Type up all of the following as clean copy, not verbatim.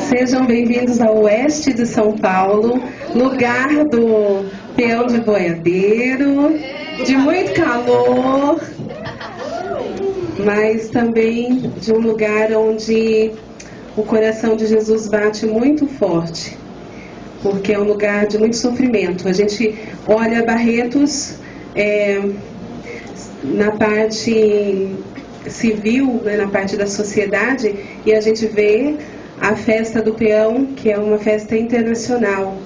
Sejam bem-vindos ao oeste de São Paulo, lugar do peão de boiadeiro, de muito calor, mas também de um lugar onde o coração de Jesus bate muito forte, porque é um lugar de muito sofrimento. A gente olha Barretos na parte civil, né, na parte da sociedade, e a gente vê a festa do peão, que é uma festa internacional.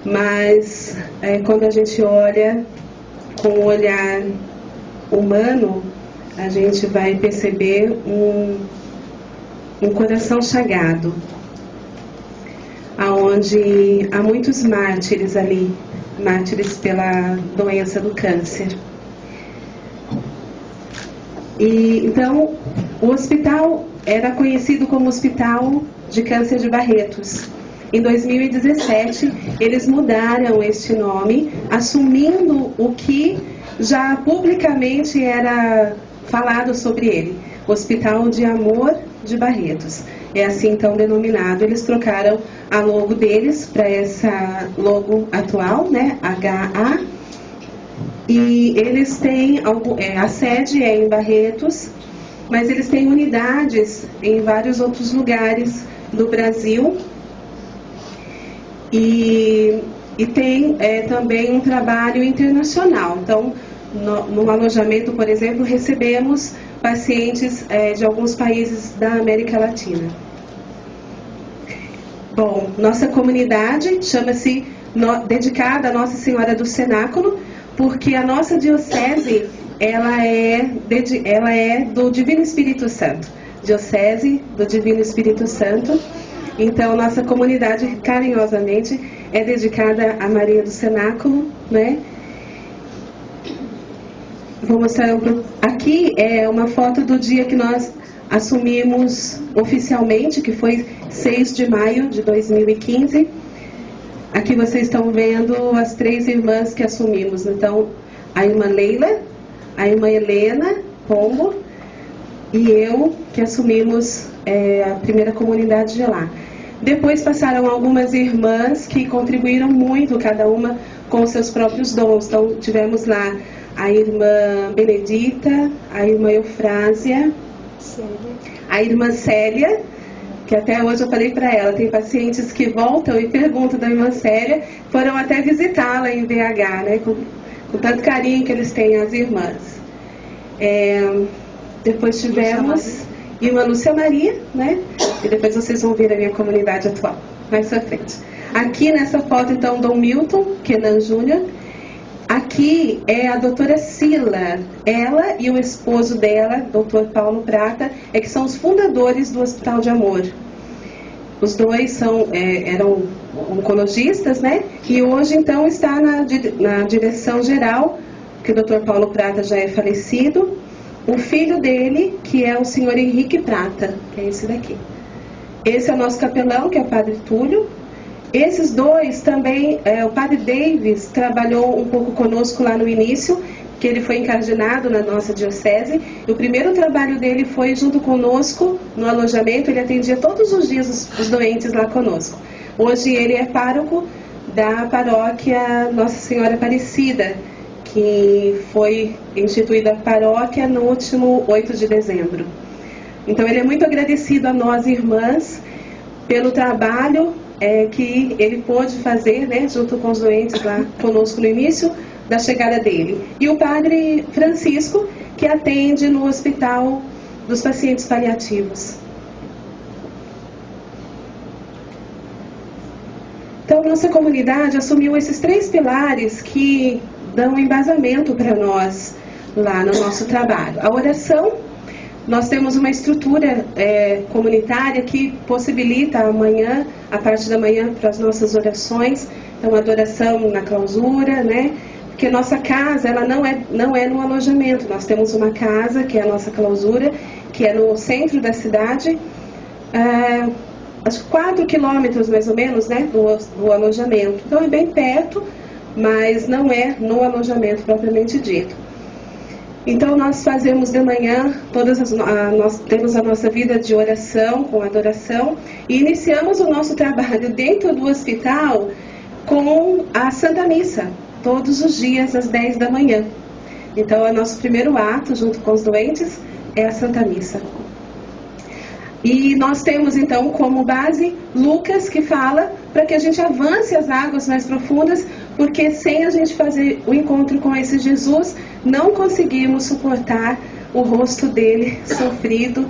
Mas quando a gente olha com o olhar humano, a gente vai perceber um coração chagado, aonde há muitos mártires ali, mártires pela doença do câncer. E então o hospital era conhecido como Hospital de Câncer de Barretos. Em 2017, eles mudaram este nome, assumindo o que já publicamente era falado sobre ele, Hospital de Amor de Barretos. É assim então denominado. Eles trocaram a logo deles para essa logo atual, né, HA. E eles têm, a sede é em Barretos, mas eles têm unidades em vários outros lugares do Brasil. E tem também um trabalho internacional. Então, no alojamento, por exemplo, recebemos pacientes de alguns países da América Latina. Bom, nossa comunidade chama-se dedicada a Nossa Senhora do Cenáculo, porque a nossa diocese ela é do Divino Espírito Santo, Diocese do Divino Espírito Santo. Então, nossa comunidade, carinhosamente, é dedicada a Maria do Cenáculo, né? Vou mostrar aqui uma foto do dia que nós assumimos oficialmente, que foi 6 de maio de 2015. Aqui vocês estão vendo as 3 irmãs que assumimos. Então, a irmã Leila, a irmã Helena Pombo e eu, que assumimos a primeira comunidade de lá. Depois passaram algumas irmãs que contribuíram muito, cada uma com seus próprios dons. Então, tivemos lá a irmã Benedita, a irmã Eufrásia, a irmã Célia, que até hoje eu falei para ela, tem pacientes que voltam e perguntam da irmã Célia, foram até visitá-la em BH, né, com tanto carinho que eles têm as irmãs. Depois tivemos irmã Lúcia Maria, né, e depois vocês vão ver a minha comunidade atual, mais pra frente. Aqui nessa foto, então, Dom Milton Kenan Júnior. Aqui é a doutora Sila, ela e o esposo dela, doutor Paulo Prata, que são os fundadores do Hospital de Amor. Os dois eram oncologistas, né? E hoje, então, está na direção geral, que o doutor Paulo Prata já é falecido, o filho dele, que é o senhor Henrique Prata, que é esse daqui. Esse é o nosso capelão, que é o padre Túlio. Esses dois também, o padre Davis trabalhou um pouco conosco lá no início, que ele foi encardinado na nossa diocese, e o primeiro trabalho dele foi junto conosco no alojamento. Ele atendia todos os dias os doentes lá conosco. Hoje ele é pároco da paróquia Nossa Senhora Aparecida, que foi instituída a paróquia no último 8 de dezembro. Então ele é muito agradecido a nós irmãs pelo trabalho que ele pôde fazer, né, junto com os doentes lá conosco no início da chegada dele. E o padre Francisco, que atende no hospital dos pacientes paliativos. Então, nossa comunidade assumiu esses 3 pilares que dão embasamento para nós lá no nosso trabalho. A oração. Nós temos uma estrutura comunitária que possibilita amanhã, a parte da manhã, para as nossas orações. Então, adoração na clausura, né? Porque nossa casa, ela não é no alojamento. Nós temos uma casa, que é a nossa clausura, que é no centro da cidade, acho que 4 quilômetros mais ou menos, né, do alojamento. Então, é bem perto, mas não é no alojamento propriamente dito. Então nós fazemos de manhã, nós temos a nossa vida de oração, com adoração, e iniciamos o nosso trabalho dentro do hospital com a Santa Missa, todos os dias às 10 da manhã. Então é nosso primeiro ato, junto com os doentes, é a Santa Missa. E nós temos então como base Lucas, que fala para que a gente avance as águas mais profundas, porque sem a gente fazer o encontro com esse Jesus, não conseguimos suportar o rosto dele sofrido,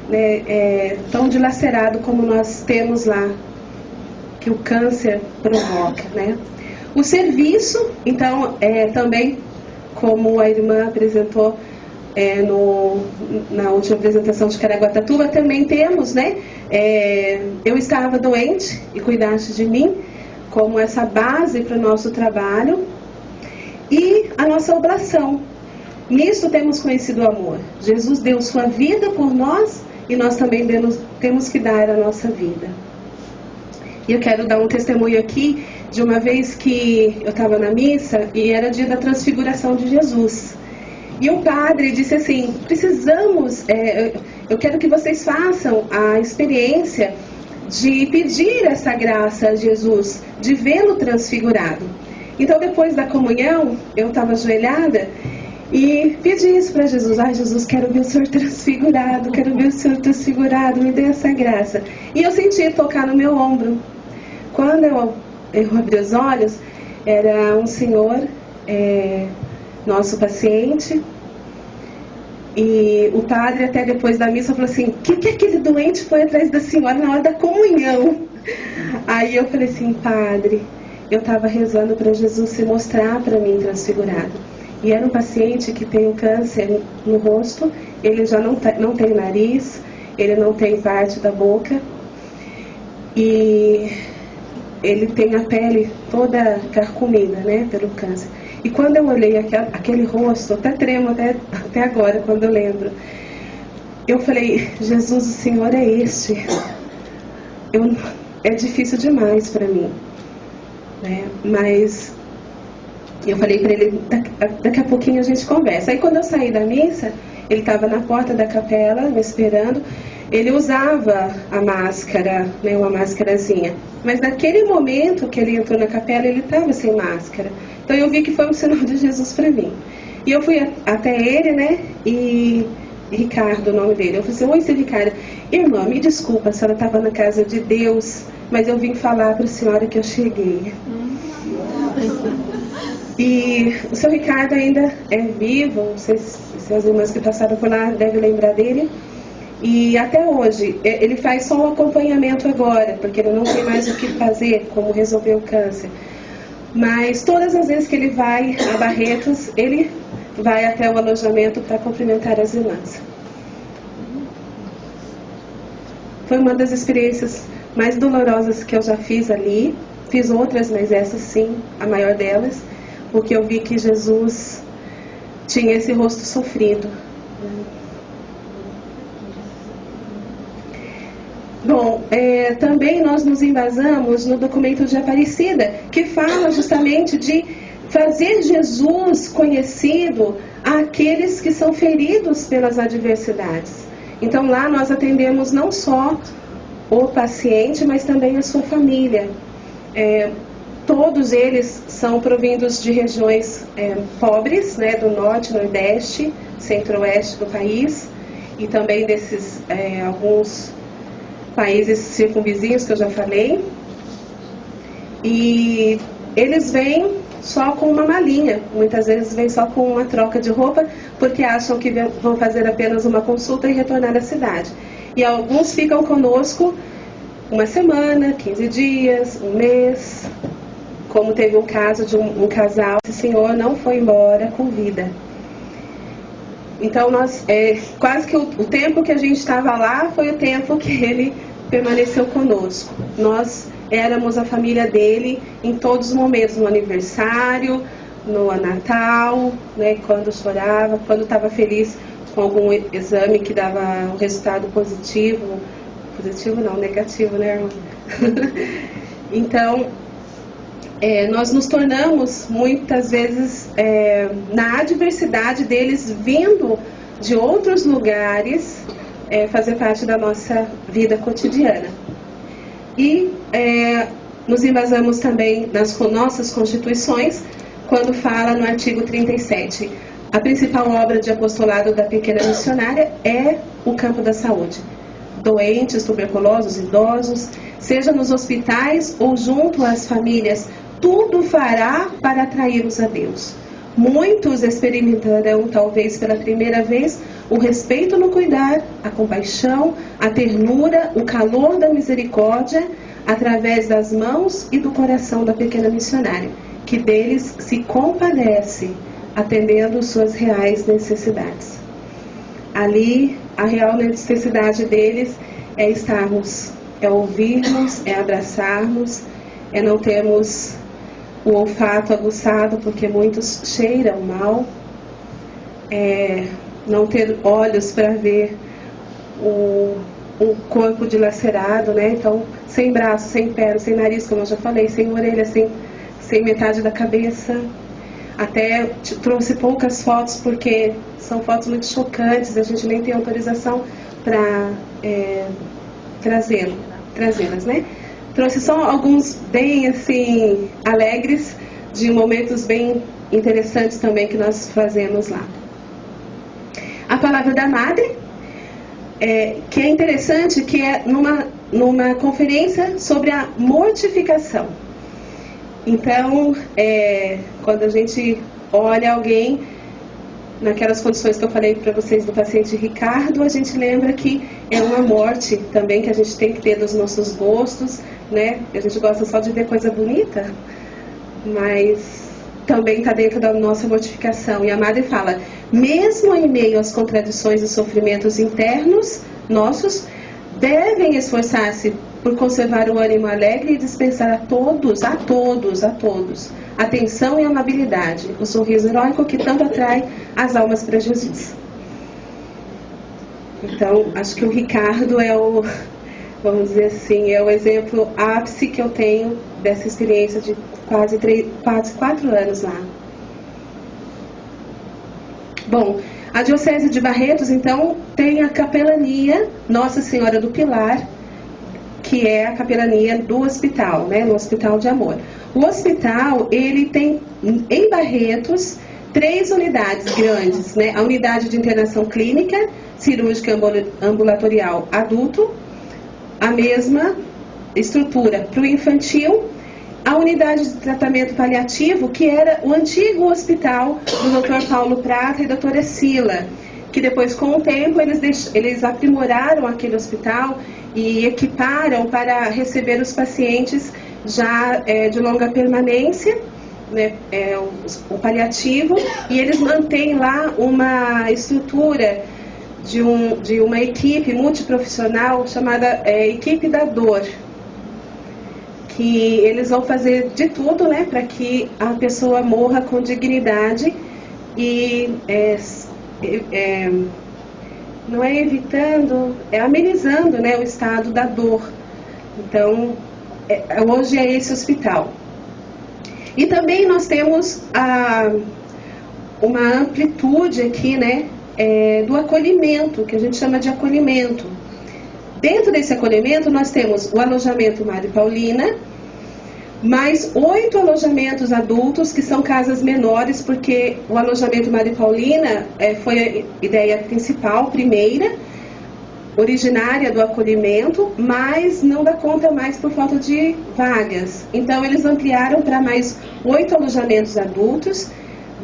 né, tão dilacerado como nós temos lá, que o câncer provoca, né? O serviço, então, também, como a irmã apresentou na última apresentação de Caraguatatuba, também temos, né? Eu estava doente e cuidaste de mim, como essa base para o nosso trabalho, e a nossa oblação. Nisso temos conhecido o amor. Jesus deu sua vida por nós e nós também temos que dar a nossa vida. E eu quero dar um testemunho aqui de uma vez que eu estava na missa e era dia da transfiguração de Jesus. E o padre disse assim, eu quero que vocês façam a experiência de pedir essa graça a Jesus, de vê-lo transfigurado. Então depois da comunhão, eu estava ajoelhada e pedi isso para Jesus. Ai, Jesus, quero ver o Senhor transfigurado, me dê essa graça. E eu senti tocar no meu ombro. Quando eu abri os olhos, era um senhor, nosso paciente, e o padre até depois da missa falou assim, o que aquele doente foi atrás da senhora na hora da comunhão? Aí eu falei assim, padre, eu estava rezando para Jesus se mostrar para mim transfigurado. E era um paciente que tem um câncer no rosto, ele já não tem nariz, ele não tem parte da boca, e ele tem a pele toda carcomida, né, pelo câncer. E quando eu olhei aquele rosto, até tremo até agora, quando eu lembro, eu falei, Jesus, o Senhor é este. É difícil demais para mim, né? Mas eu falei para ele, daqui a pouquinho a gente conversa. Aí quando eu saí da missa, ele estava na porta da capela, me esperando. Ele usava a máscara, né, uma máscarazinha. Mas naquele momento que ele entrou na capela, ele estava sem máscara. Então eu vi que foi um sinal de Jesus para mim. E eu fui até ele, né, e Ricardo, o nome dele. Eu falei assim, oi, seu Ricardo. Irmã, me desculpa, a senhora estava na casa de Deus, mas eu vim falar para a senhora que eu cheguei. E o seu Ricardo ainda é vivo, não sei se as irmãs que passaram por lá devem lembrar dele. E até hoje, ele faz só um acompanhamento agora, porque ele não tem mais o que fazer, como resolver o câncer. Mas todas as vezes que ele vai a Barretos, ele vai até o alojamento para cumprimentar as irmãs. Foi uma das experiências mais dolorosas que eu já fiz ali. Fiz outras, mas essa sim, a maior delas, porque eu vi que Jesus tinha esse rosto sofrido. Bom, também nós nos embasamos no documento de Aparecida, que fala justamente de fazer Jesus conhecido àqueles que são feridos pelas adversidades. Então lá nós atendemos não só o paciente, mas também a sua família. Todos eles são provindos de regiões pobres, né, do norte, nordeste, centro-oeste do país, e também desses alguns países circunvizinhos que eu já falei. E eles vêm só com uma malinha, muitas vezes vêm só com uma troca de roupa, porque acham que vão fazer apenas uma consulta e retornar à cidade. E alguns ficam conosco uma semana, 15 dias, um mês, como teve um caso de um casal, esse senhor não foi embora com vida. Então, quase que o tempo que a gente estava lá foi o tempo que ele permaneceu conosco. Nós éramos a família dele em todos os momentos, no aniversário, no Natal, né, quando chorava, quando estava feliz com algum exame que dava um resultado positivo. Positivo não, negativo, né, irmã? Então, nós nos tornamos muitas vezes na adversidade deles vindo de outros lugares fazer parte da nossa vida cotidiana. E nos embasamos também nas nossas constituições, quando fala no artigo 37, a principal obra de apostolado da pequena missionária é o campo da saúde. Doentes, tuberculosos, idosos, seja nos hospitais ou junto às famílias, tudo fará para atraí-los a Deus. Muitos experimentarão, talvez pela primeira vez, o respeito no cuidar, a compaixão, a ternura, o calor da misericórdia, através das mãos e do coração da pequena missionária, que deles se compadece, atendendo suas reais necessidades. Ali, a real necessidade deles é estarmos, é ouvirmos, é abraçarmos, é não termos o olfato aguçado, porque muitos cheiram mal, não ter olhos para ver o corpo dilacerado, né? Então, sem braço, sem perna, sem nariz, como eu já falei, sem orelha, sem metade da cabeça. Até trouxe poucas fotos, porque são fotos muito chocantes, a gente nem tem autorização para trazê-las, né? Trouxe só alguns bem, assim, alegres, de momentos bem interessantes também que nós fazemos lá. A palavra da Madre, que é interessante, que é numa conferência sobre a mortificação. Então, quando a gente olha alguém naquelas condições que eu falei para vocês do paciente Ricardo, a gente lembra que é uma morte também que a gente tem que ter dos nossos gostos, né? A gente gosta só de ver coisa bonita, mas também está dentro da nossa mortificação. E a Madre fala, mesmo em meio às contradições e sofrimentos internos nossos, devem esforçar-se por conservar o ânimo alegre e dispensar a todos, atenção e amabilidade, o sorriso heróico que tanto atrai as almas para Jesus. Então, acho que o Ricardo vamos dizer assim, é o exemplo ápice que eu tenho dessa experiência de quase 4 anos lá. Bom, a Diocese de Barretos, então, tem a capelania Nossa Senhora do Pilar, que é a capelania do hospital, né, no Hospital de Amor. O hospital, ele tem, em Barretos, 3 unidades grandes, né? A unidade de internação clínica, cirúrgica ambulatorial adulto, a mesma estrutura para o infantil, a unidade de tratamento paliativo, que era o antigo hospital do Dr. Paulo Prata e doutora Sila, que depois, com o tempo, eles aprimoraram aquele hospital e equiparam para receber os pacientes já de longa permanência, né, o paliativo, e eles mantêm lá uma estrutura de uma equipe multiprofissional chamada Equipe da Dor, que eles vão fazer de tudo, né, para que a pessoa morra com dignidade e não é evitando, é amenizando, né, o estado da dor. Então, hoje é esse hospital. E também nós temos uma amplitude aqui, né, do acolhimento, que a gente chama de acolhimento. Dentro desse acolhimento nós temos o alojamento Madre Paulina, mais 8 alojamentos adultos, que são casas menores, porque o alojamento Madre Paulina foi a ideia principal, primeira, originária do acolhimento, mas não dá conta mais por falta de vagas. Então eles ampliaram para mais 8 alojamentos adultos,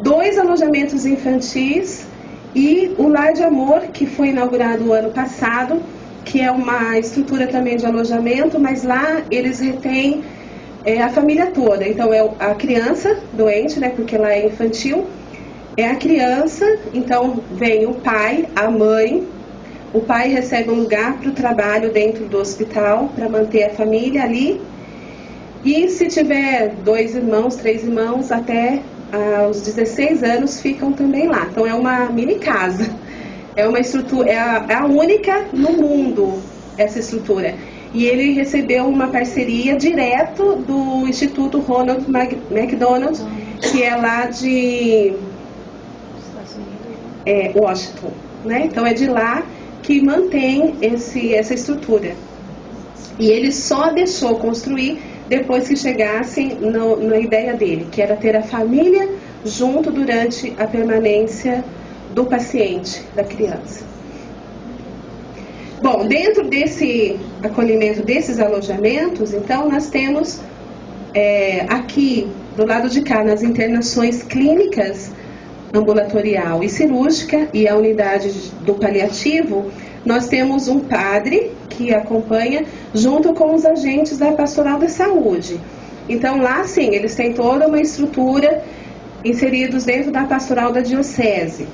2 alojamentos infantis e o Lar de Amor, que foi inaugurado o ano passado, que é uma estrutura também de alojamento, mas lá eles retêm a família toda. Então é a criança doente, né, porque lá é infantil, é a criança, então vem o pai, a mãe. O pai recebe um lugar para o trabalho dentro do hospital, para manter a família ali. E se tiver 2 irmãos, 3 irmãos, até aos 16 anos ficam também lá. Então é uma mini casa. É uma estrutura, é a única no mundo, essa estrutura. e ele recebeu uma parceria direto do Instituto Ronald McDonald, que é lá de Washington, né? Então é de lá que mantém essa estrutura. E ele só deixou construir depois que chegassem na ideia dele, que era ter a família junto durante a permanência do paciente, da criança. Bom, dentro desse acolhimento, desses alojamentos, então nós temos aqui, do lado de cá, nas internações clínicas, ambulatorial e cirúrgica, e a unidade do paliativo, nós temos um padre que acompanha junto com os agentes da pastoral da saúde. Então lá sim, eles têm toda uma estrutura inseridos dentro da pastoral da diocese,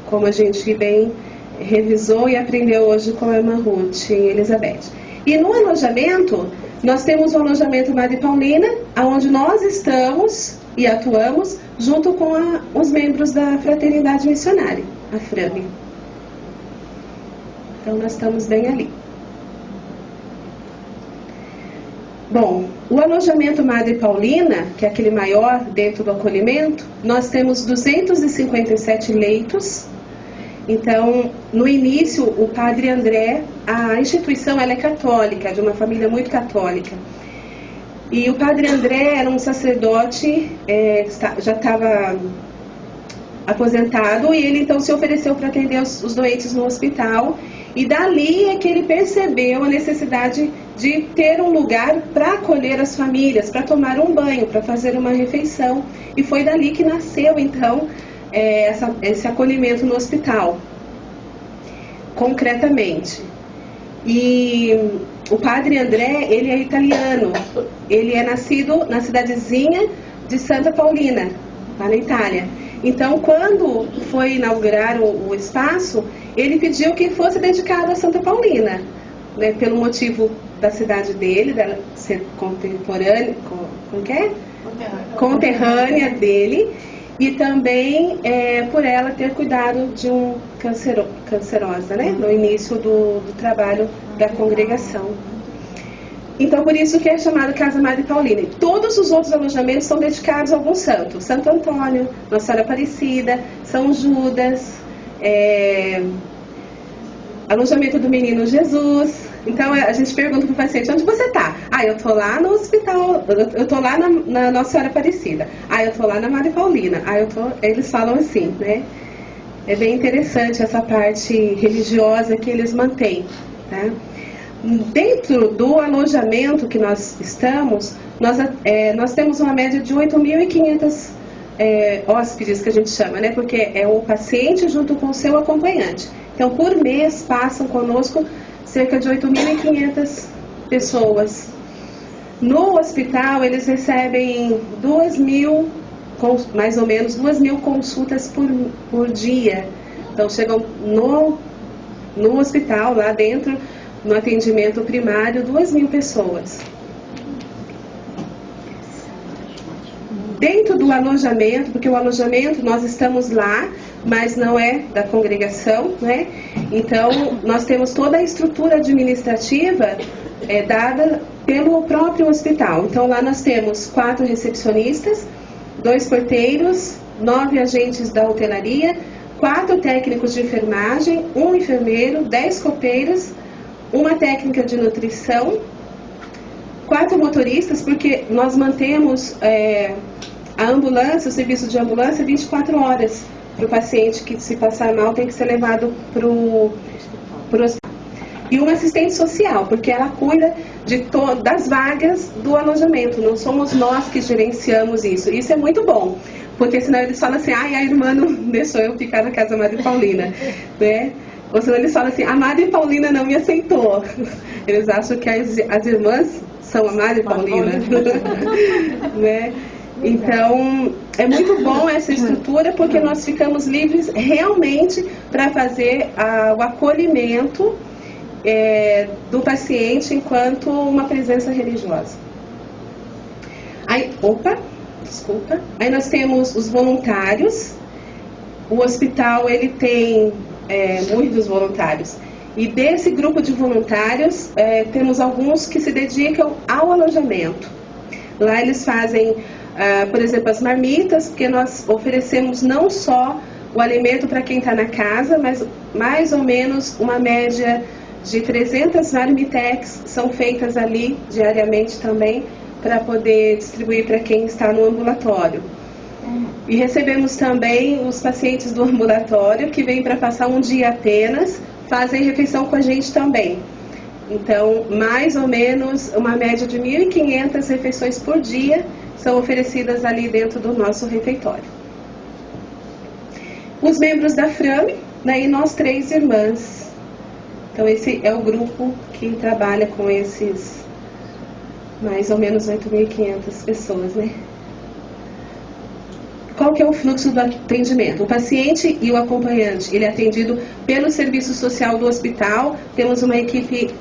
como a gente bem revisou e aprendeu hoje com a irmã Ruth e Elizabeth. E no alojamento, nós temos o alojamento Madre Paulina, onde nós estamos e atuamos junto com os membros da Fraternidade Missionária, a FRAMI. Então nós estamos bem ali. Bom, o alojamento Madre Paulina, que é aquele maior dentro do acolhimento, nós temos 257 leitos. Então, no início, o Padre André, a instituição ela é católica, de uma família muito católica. E o Padre André era um sacerdote, já estava aposentado, e ele então se ofereceu para atender os doentes no hospital. E dali é que ele percebeu a necessidade de ter um lugar para acolher as famílias, para tomar um banho, para fazer uma refeição. E foi dali que nasceu, então, esse acolhimento no hospital, concretamente. E o Padre André, ele é italiano, ele é nascido na cidadezinha de Santa Paulina, lá na Itália. Então, quando foi inaugurar o espaço, ele pediu que fosse dedicado a Santa Paulina, né, pelo motivo da cidade dele, dela ser contemporânea, conterrânea dele, e também por ela ter cuidado de um cancerosa, né, no início do trabalho da congregação. Então, por isso que é chamado Casa Madre Paulina. E todos os outros alojamentos são dedicados a algum santo. Santo Antônio, Nossa Senhora Aparecida, São Judas, alojamento do Menino Jesus. Então, a gente pergunta para o paciente, onde você está? Eu estou lá no hospital, eu estou lá na Nossa Senhora Aparecida. Eu estou lá na Madre Paulina. Eles falam assim, né? É bem interessante essa parte religiosa que eles mantêm, tá? Dentro do alojamento que nós estamos, nós temos uma média de 8.500 hóspedes, que a gente chama, né? Porque é o paciente junto com o seu acompanhante. Então, por mês, passam conosco cerca de 8.500 pessoas. No hospital, eles recebem 2.000, mais ou menos 2.000 consultas por dia. Então, chegam no hospital, lá dentro, no atendimento primário, 2.000 pessoas. Dentro do alojamento, porque o alojamento nós estamos lá, mas não é da congregação, né? Então, nós temos toda a estrutura administrativa dada pelo próprio hospital. Então, lá nós temos 4 recepcionistas, 2 porteiros, 9 agentes da hotelaria, 4 técnicos de enfermagem, 1 enfermeiro, 10 copeiros, uma técnica de nutrição, 4 motoristas, porque nós mantemos a ambulância, o serviço de ambulância 24 horas para o paciente que, se passar mal, tem que ser levado para o hospital. E uma assistente social, porque ela cuida das vagas do alojamento, não somos nós que gerenciamos isso. Isso é muito bom, porque senão eles falam assim, a irmã não deixou eu ficar na Casa Madre Paulina, né? Ou senão eles falam assim, a Madre Paulina não me aceitou. Eles acham que as irmãs são a Madre Paulina. Né? Então, é muito bom essa estrutura, porque nós ficamos livres realmente para fazer o acolhimento do paciente enquanto uma presença religiosa. Aí nós temos os voluntários. O hospital, ele tem muitos voluntários. E desse grupo de voluntários, temos alguns que se dedicam ao alojamento. Lá eles fazem, por exemplo, as marmitas, porque nós oferecemos não só o alimento para quem está na casa, mas mais ou menos uma média de 300 marmitex são feitas ali diariamente também, para poder distribuir para quem está no ambulatório. E recebemos também os pacientes do ambulatório que vêm para passar um dia apenas, fazem refeição com a gente também. Então, mais ou menos uma média de 1.500 refeições por dia são oferecidas ali dentro do nosso refeitório. Os membros da FRAME, né, e nós 3 irmãs. Então, esse é o grupo que trabalha com esses mais ou menos 8.500 pessoas, né? Qual que é o fluxo do atendimento? O paciente e o acompanhante, ele é atendido pelo serviço social do hospital. Temos uma equipe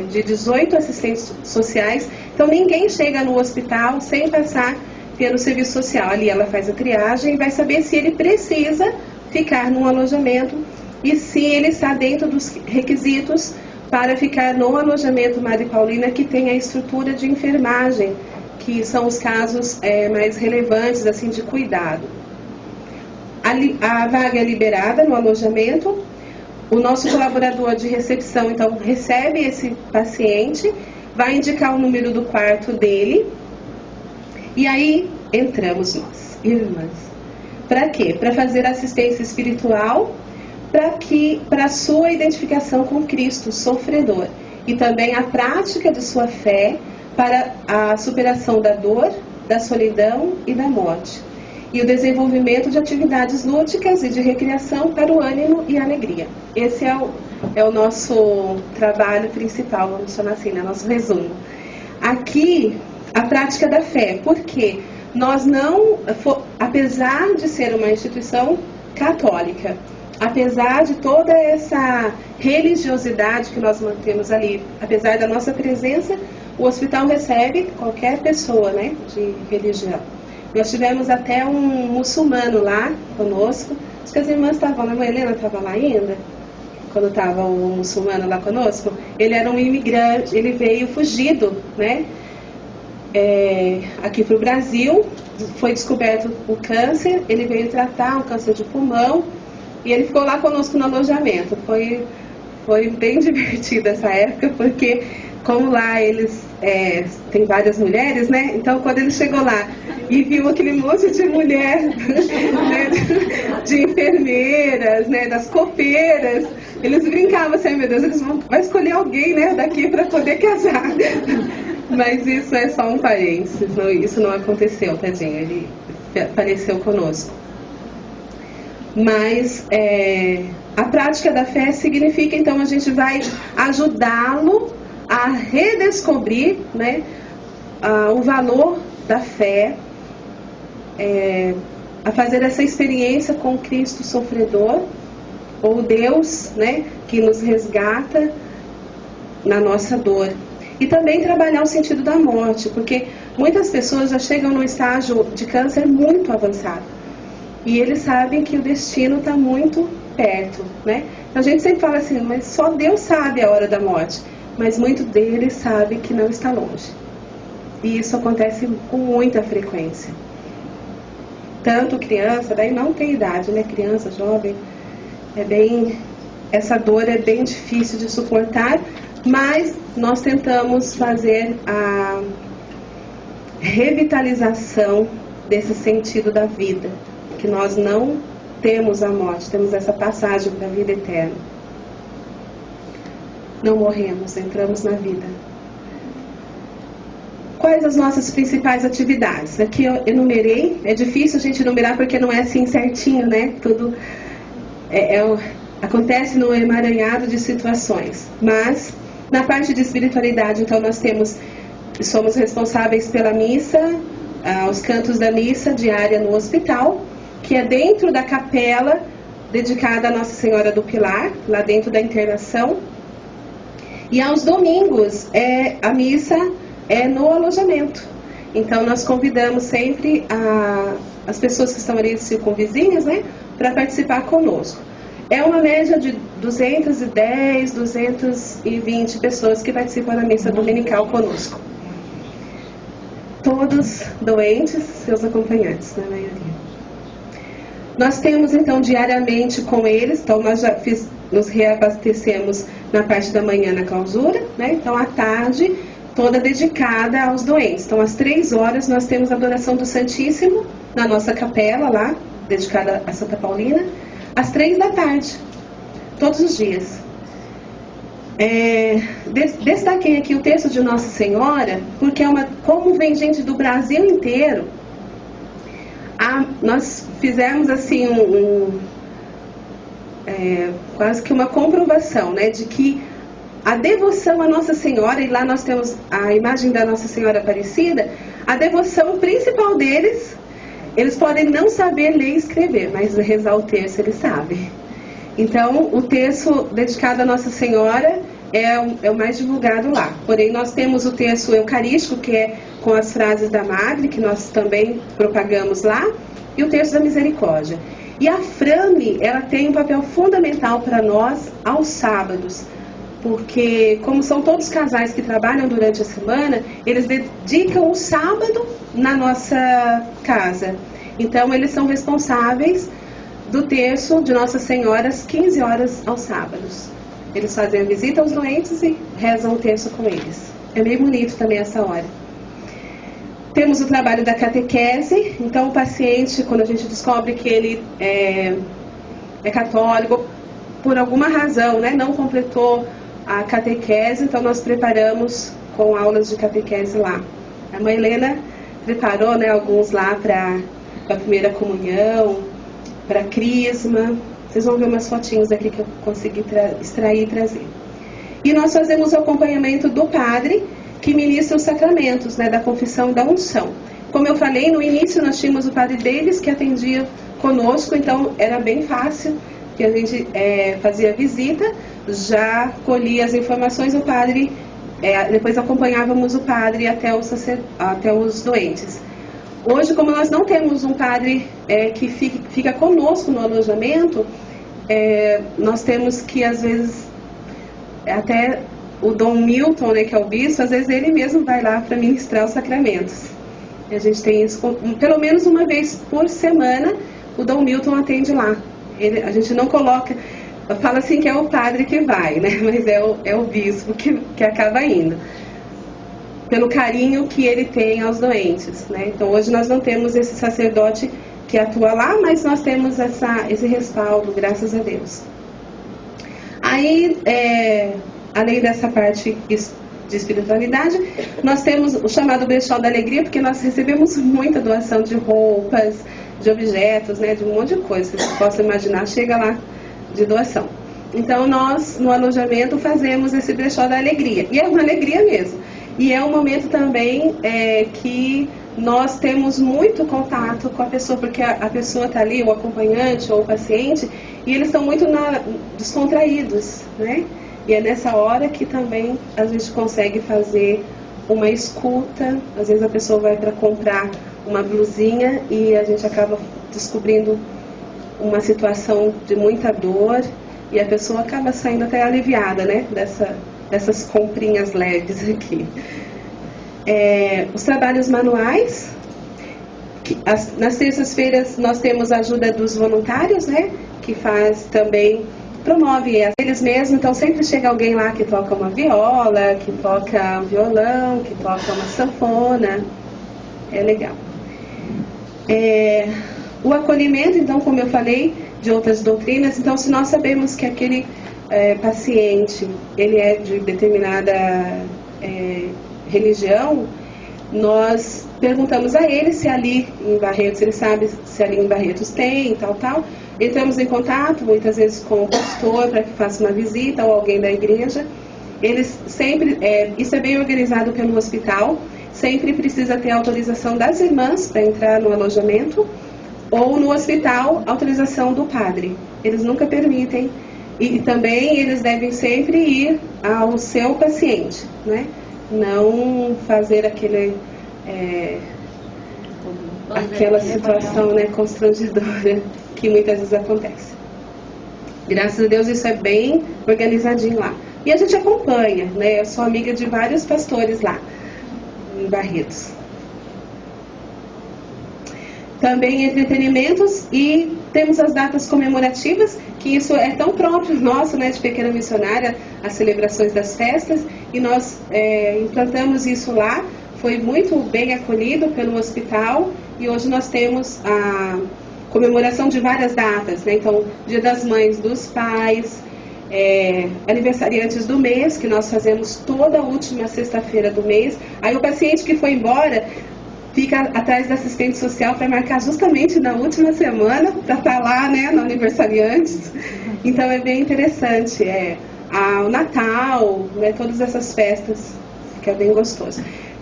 de 18 assistentes sociais. Então, ninguém chega no hospital sem passar pelo serviço social. Ali ela faz a triagem e vai saber se ele precisa ficar num alojamento e se ele está dentro dos requisitos para ficar no alojamento Madre Paulina, que tem a estrutura de enfermagem, que são os casos mais relevantes assim, de cuidado. A vaga é liberada no alojamento, o nosso colaborador de recepção, então, recebe esse paciente, vai indicar o número do quarto dele, e aí entramos nós, irmãs. Para quê? Para fazer assistência espiritual, para a sua identificação com Cristo, sofredor, e também a prática de sua fé para a superação da dor, da solidão e da morte, e o desenvolvimento de atividades lúdicas e de recreação para o ânimo e a alegria. Esse é o nosso trabalho principal, vamos chamar assim, né? Nosso resumo. Aqui, a prática da fé, porque nós não, apesar de ser uma instituição católica, apesar de toda essa religiosidade que nós mantemos ali, apesar da nossa presença, o hospital recebe qualquer pessoa, né, de religião. Nós tivemos até um muçulmano lá conosco. Acho que as irmãs estavam lá, a irmã Helena estava lá ainda, quando estava o muçulmano lá conosco. Ele era um imigrante, ele veio fugido, né, aqui para o Brasil. Foi descoberto o câncer, ele veio tratar um câncer de pulmão, e ele ficou lá conosco no alojamento. Foi bem divertido essa época, porque como lá eles tem várias mulheres, né? Então, quando ele chegou lá e viu aquele monte de mulher, né, de enfermeiras, né, das copeiras, eles brincavam assim, meu Deus, eles vão escolher alguém, né, daqui para poder casar. Mas isso é só um parênteses, isso não aconteceu, tadinho, ele faleceu conosco. Mas a prática da fé significa, então, a gente vai ajudá-lo a redescobrir, né, o valor da fé, a fazer essa experiência com Cristo sofredor, ou Deus, né, que nos resgata na nossa dor. E também trabalhar o sentido da morte, porque muitas pessoas já chegam num estágio de câncer muito avançado. E eles sabem que o destino está muito perto, né? A gente sempre fala assim, mas só Deus sabe a hora da morte. Mas muito deles sabe que não está longe. E isso acontece com muita frequência. Tanto criança, daí não tem idade, né? Criança, jovem, essa dor é bem difícil de suportar, mas nós tentamos fazer a revitalização desse sentido da vida, que nós não temos a morte, temos essa passagem para a vida eterna. Não morremos, entramos na vida. Quais as nossas principais atividades? Aqui eu enumerei, é difícil a gente enumerar porque não é assim certinho, né? Tudo acontece no emaranhado de situações. Mas, na parte de espiritualidade, então nós somos responsáveis pela missa, os cantos da missa diária no hospital, que é dentro da capela dedicada a Nossa Senhora do Pilar, lá dentro da internação. E aos domingos, a missa é no alojamento. Então, nós convidamos sempre as pessoas que estão ali circunvizinhas, né, para participar conosco. É uma média de 210, 220 pessoas que participam da missa dominical conosco. Todos doentes, seus acompanhantes, na maioria. Nós temos então diariamente com eles, então nós já nos reabastecemos na parte da manhã na clausura, né? Então à tarde toda dedicada aos doentes. Então às 3 horas nós temos a adoração do Santíssimo na nossa capela lá, dedicada a Santa Paulina, às 3 da tarde, todos os dias. Destaquei aqui o texto de Nossa Senhora, porque como vem gente do Brasil inteiro, nós fizemos assim quase que uma comprovação, né, de que a devoção à Nossa Senhora, e lá nós temos a imagem da Nossa Senhora Aparecida, a devoção principal deles, eles podem não saber ler e escrever, mas rezar o terço eles sabem. Então, o terço dedicado à Nossa Senhora é o mais divulgado lá. Porém, nós temos o terço eucarístico, que é com as frases da Madre, que nós também propagamos lá, e o terço da Misericórdia. E a Frame, ela tem um papel fundamental para nós aos sábados, porque como são todos casais que trabalham durante a semana, eles dedicam o sábado na nossa casa. Então, eles são responsáveis do terço de Nossa Senhora às 15 horas aos sábados. Eles fazem a visita aos doentes e rezam o terço com eles. É meio bonito também essa hora. Temos o trabalho da catequese. Então o paciente, quando a gente descobre que ele é católico, por alguma razão, né, não completou a catequese, então nós preparamos com aulas de catequese lá. A mãe Helena preparou, né, alguns lá para a primeira comunhão, para crisma. Vocês vão ver umas fotinhos aqui que eu consegui extrair e trazer. E nós fazemos o acompanhamento do padre que ministra os sacramentos, né, da confissão e da unção. Como eu falei, no início nós tínhamos o padre Davis que atendia conosco, então era bem fácil, que a gente fazia visita, já colhia as informações, o padre, depois acompanhávamos o padre até os doentes. Hoje, como nós não temos um padre que fica conosco no alojamento, nós temos que, às vezes, até o Dom Milton, né, que é o bispo, às vezes ele mesmo vai lá para ministrar os sacramentos. E a gente tem isso, pelo menos uma vez por semana, o Dom Milton atende lá. A gente não coloca, fala assim que é o padre que vai, né, mas é o bispo que acaba indo, pelo carinho que ele tem aos doentes, né? Então hoje nós não temos esse sacerdote que atua lá, mas nós temos esse respaldo, graças a Deus. Aí, além dessa parte de espiritualidade, nós temos o chamado Brechó da Alegria, porque nós recebemos muita doação de roupas, de objetos, né, de um monte de coisa que você possa imaginar, chega lá de doação. Então nós, no alojamento, fazemos esse Brechó da Alegria, e é uma alegria mesmo. E é um momento também que nós temos muito contato com a pessoa, porque a pessoa está ali, o acompanhante ou o paciente, e eles estão muito descontraídos, né? E é nessa hora que também a gente consegue fazer uma escuta. Às vezes a pessoa vai para comprar uma blusinha e a gente acaba descobrindo uma situação de muita dor, e a pessoa acaba saindo até aliviada, né, dessas comprinhas leves aqui. Os trabalhos manuais, nas terças-feiras nós temos a ajuda dos voluntários, né, que faz também, promove eles mesmos, então sempre chega alguém lá que toca uma viola, que toca um violão, que toca uma sanfona, é legal. O acolhimento, então, como eu falei, de outras doutrinas, então se nós sabemos que aquele paciente, ele é de determinada religião, nós perguntamos a ele se ali em Barretos, ele sabe se ali em Barretos tem, tal. Entramos em contato, muitas vezes, com o pastor para que faça uma visita, ou alguém da igreja. Eles sempre, isso é bem organizado pelo hospital, sempre precisa ter autorização das irmãs para entrar no alojamento, ou no hospital, autorização do padre. Eles nunca permitem. E também eles devem sempre ir ao seu paciente, né? Não fazer aquela situação, né, constrangedora que muitas vezes acontece. Graças a Deus isso é bem organizadinho lá. E a gente acompanha, né? Eu sou amiga de vários pastores lá, em Barretos. Também entretenimentos, e temos as datas comemorativas, que isso é tão próprio nosso, né, de Pequena Missionária, as celebrações das festas, e nós implantamos isso lá. Foi muito bem acolhido pelo hospital, e hoje nós temos a comemoração de várias datas, né? Então, Dia das Mães, dos Pais, aniversariantes do mês, que nós fazemos toda a última sexta-feira do mês. Aí o paciente que foi embora fica atrás da assistente social para marcar justamente na última semana, para estar lá, né, no aniversariantes. Então é bem interessante, o Natal, né, todas essas festas, fica bem gostoso.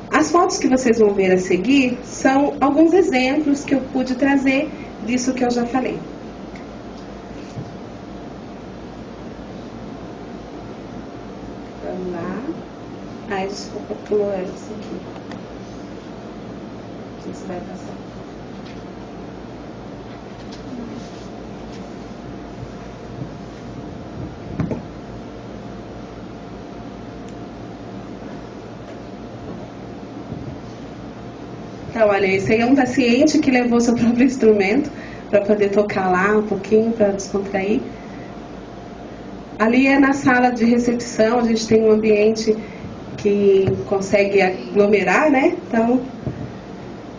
As fotos que vocês vão ver a seguir são alguns exemplos que eu pude trazer disso que eu já falei. Vamos lá. Ai, desculpa, pulou antes aqui. Isso vai passar. Então, olha, esse aí é um paciente que levou seu próprio instrumento para poder tocar lá um pouquinho, para descontrair. Ali é na sala de recepção, a gente tem um ambiente que consegue aglomerar, né? Então,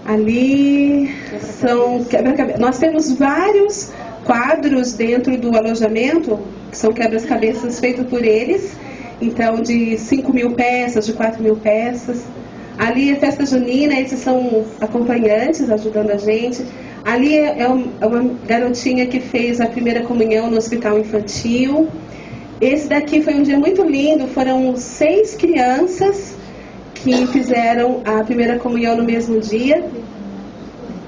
ali são quebra-cabeças. Nós temos vários quadros dentro do alojamento, que são quebra-cabeças feitos por eles, então de 5.000 peças, de 4.000 peças. Ali é festa junina, esses são acompanhantes ajudando a gente. Ali é uma garotinha que fez a primeira comunhão no hospital infantil. Esse daqui foi um dia muito lindo, foram 6 crianças que fizeram a primeira comunhão no mesmo dia.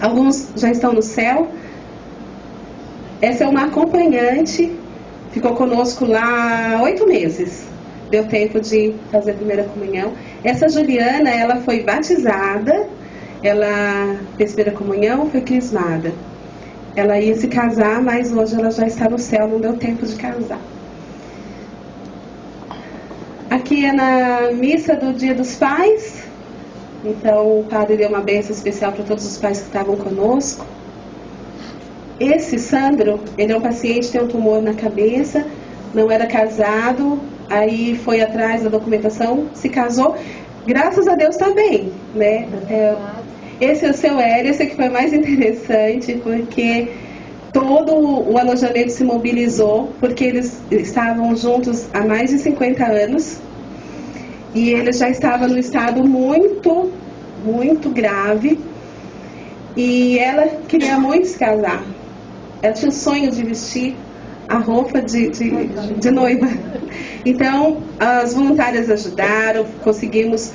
Alguns já estão no céu. Essa é uma acompanhante, ficou conosco lá 8 meses. Deu tempo de fazer a primeira comunhão. Essa Juliana, ela foi batizada, ela fez a primeira comunhão, foi crismada. Ela ia se casar, mas hoje ela já está no céu, não deu tempo de casar. Aqui é na missa do Dia dos Pais. Então o padre deu uma bênção especial para todos os pais que estavam conosco. Esse Sandro, ele é um paciente que tem um tumor na cabeça, não era casado, aí foi atrás da documentação, se casou, graças a Deus está bem, né? Esse é o seu Hélio, esse aqui foi mais interessante, porque todo o alojamento se mobilizou, porque eles estavam juntos há mais de 50 anos, e ele já estava no estado muito, muito grave, e ela queria muito se casar. Ela tinha o sonho de vestir a roupa de noiva. Então, as voluntárias ajudaram, conseguimos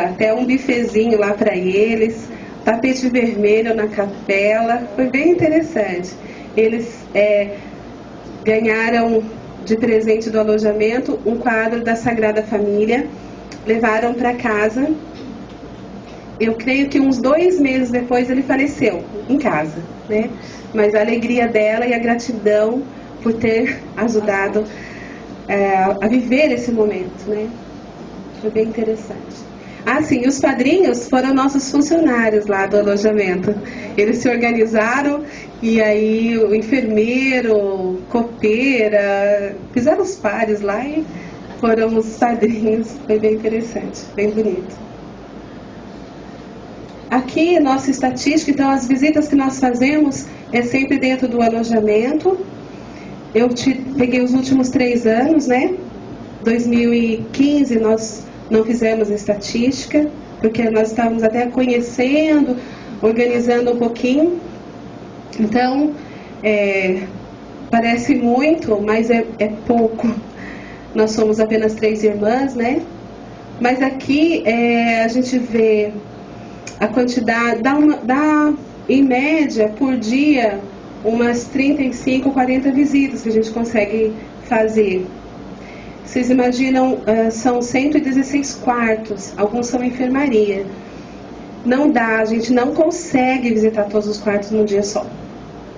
até um bifezinho lá para eles, tapete vermelho na capela, foi bem interessante. Eles ganharam de presente do alojamento um quadro da Sagrada Família, levaram para casa. Eu creio que uns 2 meses depois ele faleceu em casa, né? Mas a alegria dela e a gratidão por ter ajudado a viver esse momento, né? Foi bem interessante. Ah, sim, os padrinhos foram nossos funcionários lá do alojamento. Eles se organizaram e aí o enfermeiro, copeira, fizeram os pares lá e foram os padrinhos. Foi bem interessante, bem bonito. Aqui, nossa estatística, então as visitas que nós fazemos é sempre dentro do alojamento. Eu peguei os últimos 3 anos, né? 2015 nós não fizemos estatística, porque nós estávamos até conhecendo, organizando um pouquinho. Então, parece muito, mas é pouco. Nós somos apenas 3 irmãs, né? Mas aqui a gente vê a quantidade, dá em média por dia umas 35, 40 visitas que a gente consegue fazer. Vocês imaginam, são 116 quartos, alguns são enfermaria. Não dá, a gente não consegue visitar todos os quartos num dia só.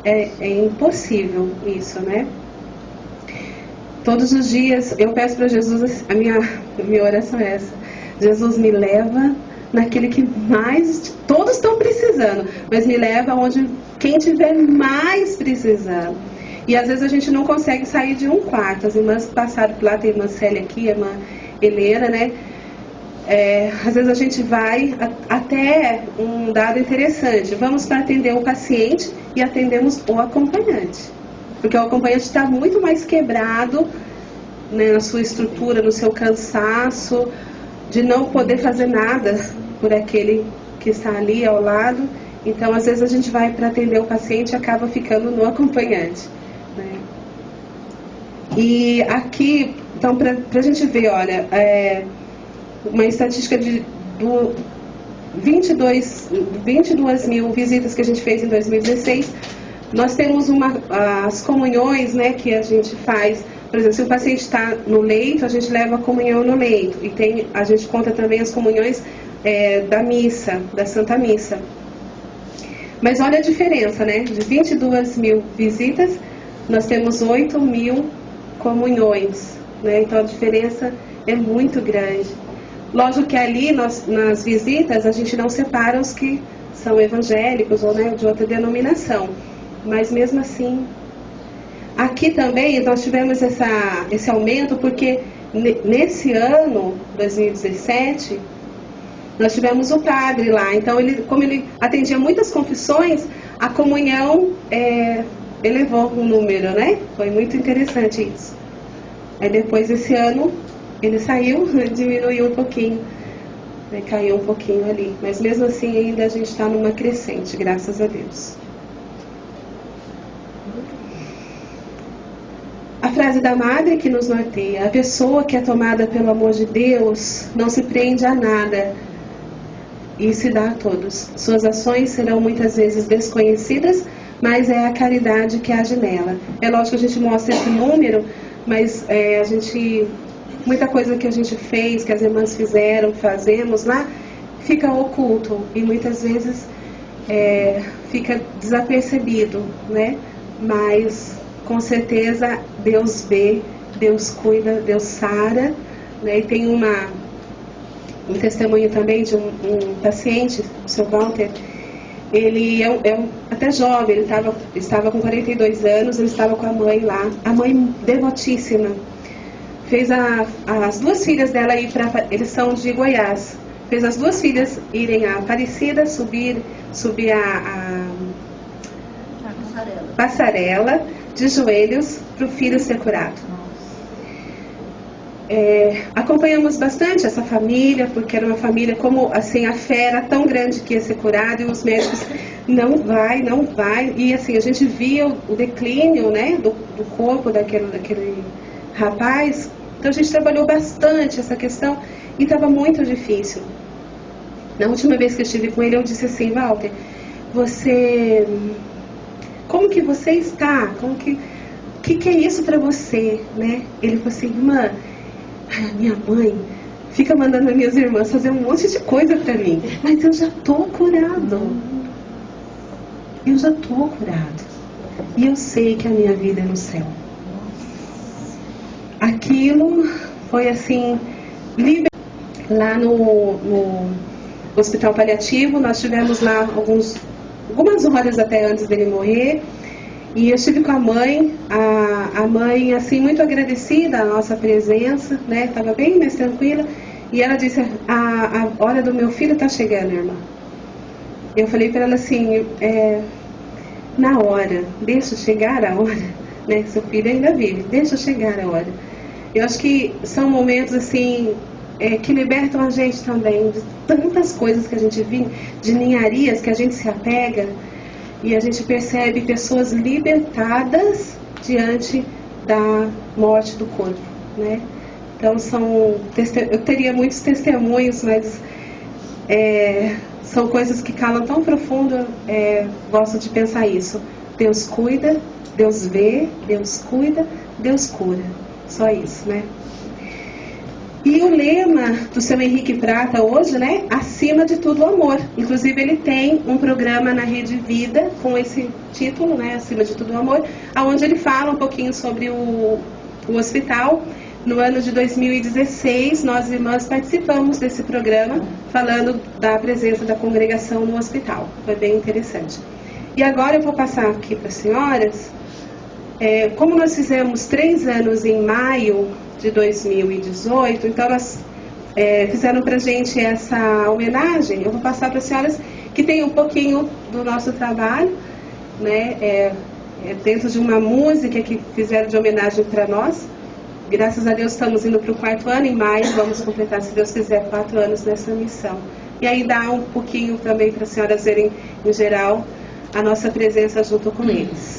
É impossível isso, né? Todos os dias eu peço para Jesus, a minha oração é essa: Jesus, me leva naquele que mais, todos estão precisando, mas me leva onde quem tiver mais precisando. E às vezes a gente não consegue sair de um quarto. As irmãs que passaram por lá, tem a irmã Célia aqui, a irmã Helena, né? Às vezes a gente vai até um dado interessante. Vamos para atender o paciente e atendemos o acompanhante. Porque o acompanhante está muito mais quebrado, né, na sua estrutura, no seu cansaço, de não poder fazer nada por aquele que está ali ao lado. Então, às vezes a gente vai para atender o paciente e acaba ficando no acompanhante, né? E aqui, então, para a gente ver, olha, uma estatística de 22 mil visitas que a gente fez em 2016. Nós temos as comunhões, né, que a gente faz. Por exemplo, se o paciente está no leito, a gente leva a comunhão no leito. E a gente conta também as comunhões da missa, da Santa Missa. Mas olha a diferença, né? De 22 mil visitas, nós temos 8 mil comunhões, né? Então a diferença é muito grande. Lógico que ali, nas visitas, a gente não separa os que são evangélicos ou, né, de outra denominação. Mas mesmo assim, aqui também nós tivemos esse aumento porque nesse ano, 2017, nós tivemos o padre lá. Então, como ele atendia muitas confissões, a comunhão elevou o número, né? Foi muito interessante isso. Aí depois, esse ano, ele saiu, diminuiu um pouquinho, né? Caiu um pouquinho ali. Mas mesmo assim, ainda a gente está numa crescente, graças a Deus. A frase da madre que nos norteia: a pessoa que é tomada pelo amor de Deus não se prende a nada e se dá a todos. Suas ações serão muitas vezes desconhecidas, mas é a caridade que age nela. É lógico que a gente mostra esse número, mas muita coisa que a gente fez, que as irmãs fizeram, fazemos lá, fica oculto e muitas vezes fica desapercebido, né? Mas com certeza Deus vê, Deus cuida, Deus sara, né? E tem um testemunho também de um paciente, o seu Walter. Ele até jovem, ele estava com 42 anos, ele estava com a mãe lá, a mãe devotíssima. Fez as duas filhas dela ir para... Eles são de Goiás. Fez as duas filhas irem a Aparecida, subir a passarela de joelhos para o filho ser curado. Acompanhamos bastante essa família, porque era uma família, como assim, a fé era tão grande que ia ser curado, e os médicos, não vai, e assim, a gente via o declínio, né, do corpo daquele rapaz. Então a gente trabalhou bastante essa questão e estava muito difícil. Na última vez que eu estive com ele, eu disse assim: Walter, como que você está? O que é isso para você, né? Ele falou assim: irmã, a minha mãe fica mandando as minhas irmãs fazer um monte de coisa para mim, mas eu já estou curado. Eu já estou curado. E eu sei que a minha vida é no céu. Aquilo foi assim, lá no hospital paliativo. Nós tivemos lá algumas horas até antes dele morrer. E eu estive com a mãe assim, muito agradecida à nossa presença, né? Estava bem mais tranquila. E ela disse: a hora do meu filho está chegando, irmã. Eu falei para ela assim: na hora, deixa chegar a hora, né? Seu filho ainda vive, deixa chegar a hora. Eu acho que são momentos assim, que libertam a gente também de tantas coisas que a gente vive, de ninharias que a gente se apega. E a gente percebe pessoas libertadas diante da morte do corpo, né? Então eu teria muitos testemunhos, mas são coisas que calam tão profundo. Gosto de pensar isso: Deus cuida, Deus vê, Deus cuida, Deus cura. Só isso, né? E o lema do seu Henrique Prata hoje, né? Acima de tudo, o amor. Inclusive, ele tem um programa na Rede Vida com esse título, né? Acima de tudo, o amor, onde ele fala um pouquinho sobre o hospital. No ano de 2016, nós irmãs participamos desse programa, falando da presença da congregação no hospital. Foi bem interessante. E agora eu vou passar aqui para as senhoras. Como nós fizemos 3 anos em maio de 2018, então elas fizeram para a gente essa homenagem. Eu vou passar para as senhoras que tem um pouquinho do nosso trabalho, né, dentro de uma música que fizeram de homenagem para nós. Graças a Deus estamos indo para o 4º ano, em maio vamos completar, se Deus quiser, 4 anos nessa missão. E aí dá um pouquinho também para as senhoras verem, em geral, a nossa presença junto com eles.